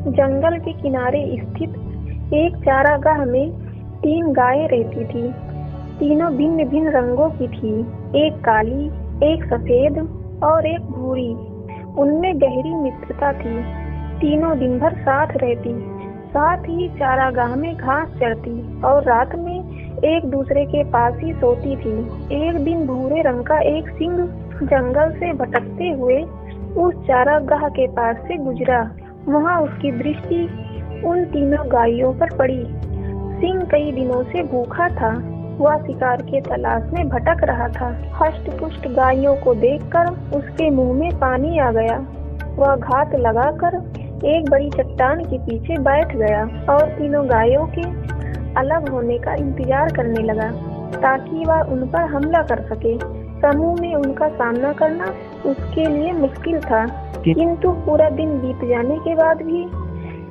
जंगल के किनारे स्थित एक चारागाह में 3 गायें रहती थीं। तीनों भिन्न भिन्न रंगों की थीं, एक काली, एक सफेद और एक भूरी। उनमें गहरी मित्रता थी। तीनों दिन भर साथ रहती, साथ ही चारागाह में घास चरती और रात में एक दूसरे के पास ही सोती थी। एक दिन भूरे रंग का एक सिंह जंगल से भटकते हुए उस चारागाह के पास से गुजरा। वहां उसकी दृष्टि उन तीनों गायों पर पड़ी। सिंह कई दिनों से भूखा था। वह शिकार के तलाश में भटक रहा था। हष्ट-पुष्ट गायों को देखकर उसके मुंह में पानी आ गया। वह घात लगाकर एक बड़ी चट्टान के पीछे बैठ गया और तीनों गायों के अलग होने का इंतजार करने लगा ताकि वह उन पर हमला कर सके। समूह में उनका सामना करना उसके लिए मुश्किल था, किंतु पूरा दिन बीत जाने के बाद भी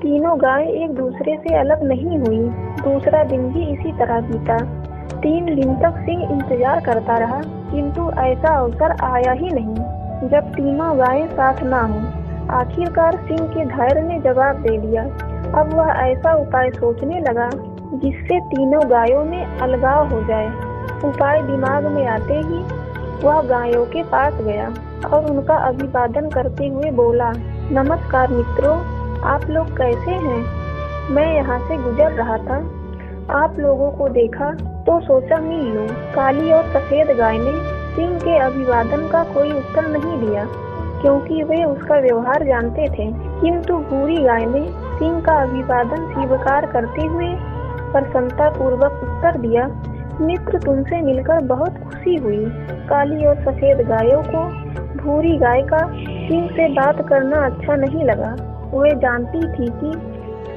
तीनों गायें एक दूसरे से अलग नहीं हुई। दूसरा दिन भी इसी तरह बीता। 3 दिन तक सिंह इंतजार करता रहा, किंतु ऐसा अवसर आया ही नहीं जब तीनों गायें साथ ना हों। आखिरकार सिंह के धैर्य ने जवाब दे दिया। अब वह ऐसा उपाय सोचने लगा जिससे तीनों गायों में अलगाव हो जाए। उपाय दिमाग में आते ही वह गायों के पास गया और उनका अभिवादन करते हुए बोला, नमस्कार मित्रों, आप लोग कैसे हैं? मैं यहाँ से गुजर रहा था, आप लोगों को देखा तो सोचा मिल लूं। काली और सफेद गाय ने सिंह के अभिवादन का कोई उत्तर नहीं दिया, क्योंकि वे उसका व्यवहार जानते थे। किंतु भूरी गाय ने सिंह का अभिवादन स्वीकार करते हुए प्रसन्नता पूर्वक उत्तर दिया, मित्र, तुमसे मिलकर बहुत खुशी हुई। काली और सफेद गायों को भूरी गाय का सिंह से बात करना अच्छा नहीं लगा। वे जानती थी कि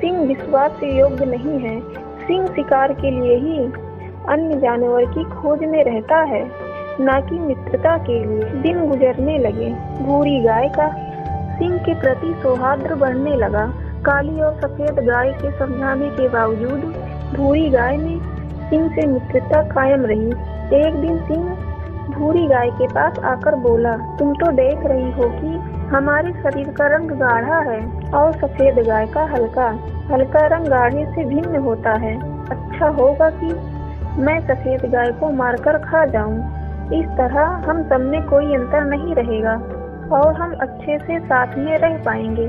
सिंह विश्वास योग्य नहीं है। सिंह शिकार के लिए ही अन्य जानवर की खोज में रहता है, न कि मित्रता के लिए। दिन गुजरने लगे। भूरी गाय का सिंह के प्रति सौहार्द बढ़ने लगा। काली और सफेद गाय के समझाने के बावजूद भूरी गाय में सिंह से मित्रता कायम रही। एक दिन सिंह भूरी गाय के पास आकर बोला, तुम तो देख रही हो कि हमारे शरीर का रंग गाढ़ा है और सफेद गाय का हल्का। हल्का रंग गाढ़े से भिन्न होता है। अच्छा होगा कि मैं सफेद गाय को मारकर खा जाऊं। इस तरह हम सब में कोई अंतर नहीं रहेगा और हम अच्छे से साथ में रह पाएंगे।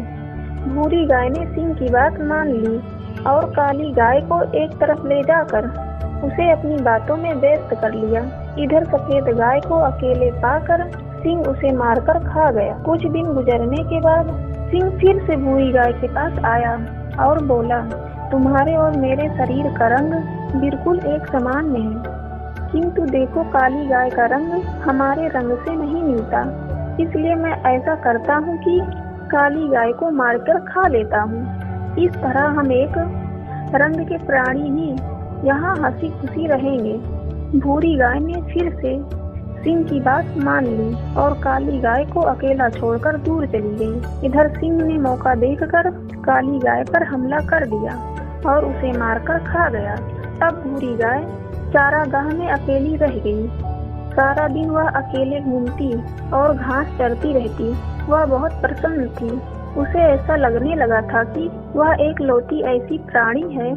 भूरी गाय ने सिंह की बात मान ली और काली गाय को एक तरफ ले जाकर उसे अपनी बातों में व्यस्त कर लिया। इधर सफेद गाय को अकेले पाकर सिंह उसे मारकर खा गया। कुछ दिन गुजरने के बाद सिंह फिर से भूरी गाय के पास आया और बोला, तुम्हारे और मेरे शरीर का रंग बिल्कुल एक समान नहीं, किंतु देखो काली गाय का रंग हमारे रंग से नहीं मिलता। इसलिए मैं ऐसा करता हूँ कि काली गाय को मारकर खा लेता हूँ। इस तरह हम एक रंग के प्राणी ही यहाँ हंसी खुशी रहेंगे। भूरी गाय ने फिर से सिंह की बात मान ली और काली गाय को अकेला छोड़कर दूर चली गई। इधर सिंह ने मौका देखकर काली गाय पर हमला कर दिया और उसे मारकर खा गया। अब भूरी गाय चारागाह में अकेली रह गई। सारा दिन वह अकेले घूमती और घास चरती रहती। वह बहुत प्रसन्न थी। उसे ऐसा लगने लगा था कि वह एक लौती ऐसी प्राणी है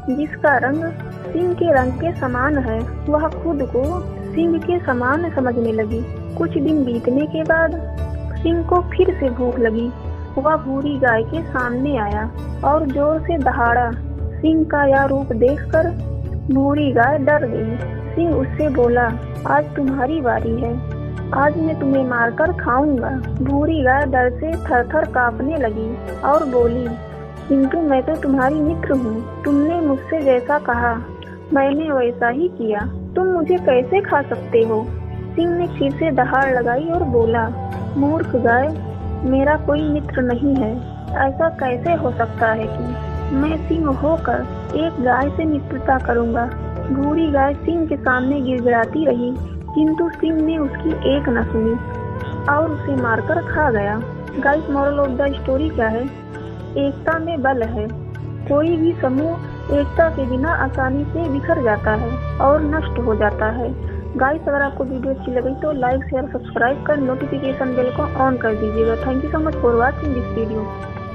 जिसका रंग सिंह के रंग के समान है। वह खुद को सिंह के समान समझने लगी। कुछ दिन बीतने के बाद सिंह को फिर से भूख लगी। वह भूरी गाय के सामने आया और जोर से दहाड़ा। सिंह का यह रूप देखकर भूरी गाय डर गई। सिंह उससे बोला, आज तुम्हारी बारी है, आज मैं तुम्हें मारकर खाऊंगा। भूरी गाय डर से थर-थर कांपने लगी और बोली, किंतु मैं तो तुम्हारी मित्र हूँ। तुमने मुझसे जैसा कहा मैंने वैसा ही किया। तुम मुझे कैसे खा सकते हो? सिंह ने फिर से दहाड़ लगाई और बोला, मूर्ख गाय, मेरा कोई मित्र नहीं है। ऐसा कैसे हो सकता है कि मैं सिंह होकर एक गाय से मित्रता करूँगा। भूरी गाय सिंह के सामने गिड़गिड़ाती रही, किंतु सिंह ने उसकी एक न सुनी और उसे मारकर खा गया। Guys, moral of the story क्या है? एकता में बल है। कोई भी समूह एकता के बिना आसानी से बिखर जाता है और नष्ट हो जाता है। गाइस, अगर आपको वीडियो अच्छी लगी तो लाइक शेयर सब्सक्राइब कर नोटिफिकेशन बेल को ऑन कर दीजिएगा। Thank you so much for watching this video.